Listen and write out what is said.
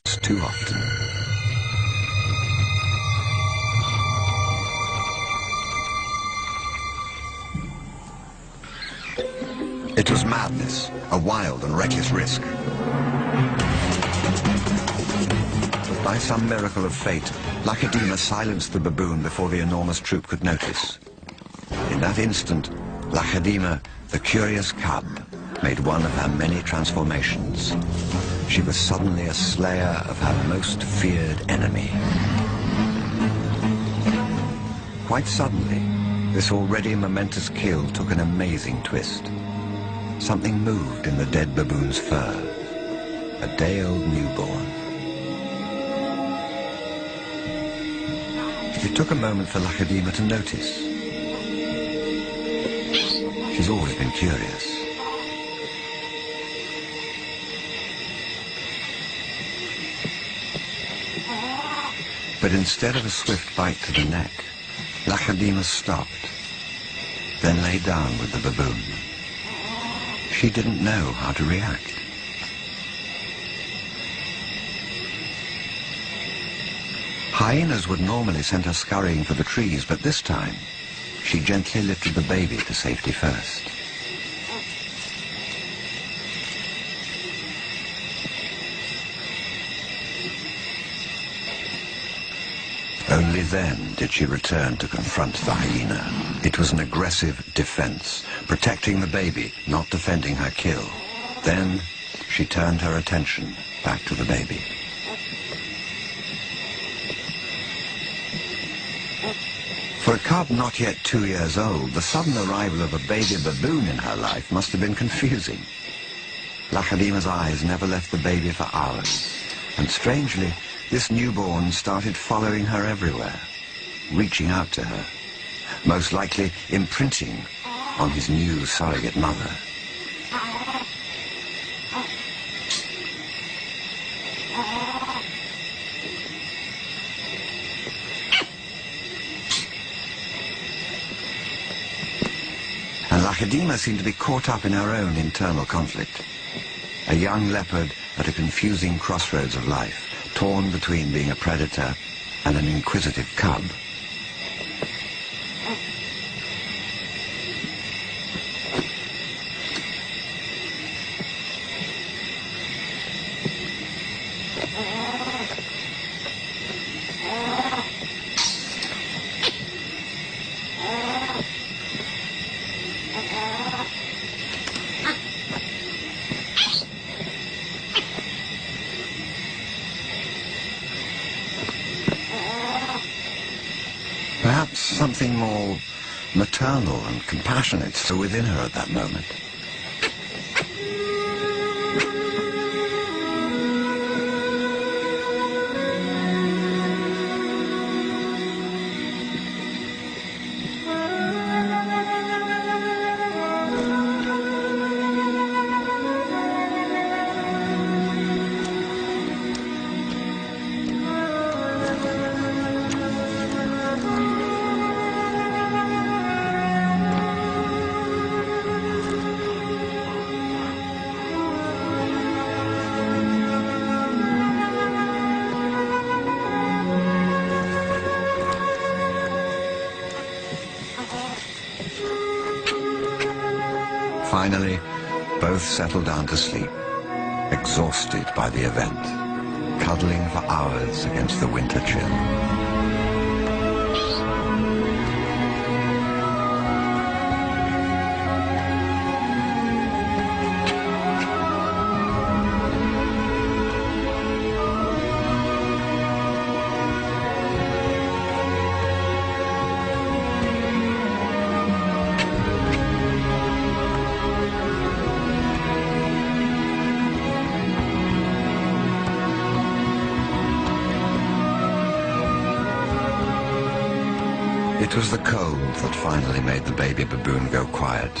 too often. It was madness, a wild and reckless risk. By some miracle of fate, Lacedaemon silenced the baboon before the enormous troop could notice. In that instant, Lacedaemon, the curious cub, made one of her many transformations. She was suddenly a slayer of her most feared enemy. Quite suddenly, this already momentous kill took an amazing twist. Something moved in the dead baboon's fur. A day-old newborn. It took a moment for Lacedaemon to notice. She's always been curious. But instead of a swift bite to the neck, Lacedaemon stopped, then lay down with the baboon. She didn't know how to react. Hyenas would normally send her scurrying for the trees, but this time, she gently lifted the baby to safety first. Only then did she return to confront the hyena. It was an aggressive defense, protecting the baby, not defending her kill. Then she turned her attention back to the baby. For a cub not yet 2 years old, the sudden arrival of a baby baboon in her life must have been confusing. Lacedaemon's eyes never left the baby for hours, and strangely, this newborn started following her everywhere, reaching out to her, most likely imprinting on his new surrogate mother. And Lacedaemon seemed to be caught up in her own internal conflict. A young leopard at a confusing crossroads of life, torn between being a predator and an inquisitive cub. Perhaps something more maternal and compassionate still within her at that moment. Finally, both settled down to sleep, exhausted by the event, cuddling for hours against the winter chill. It was the cold that finally made the baby baboon go quiet.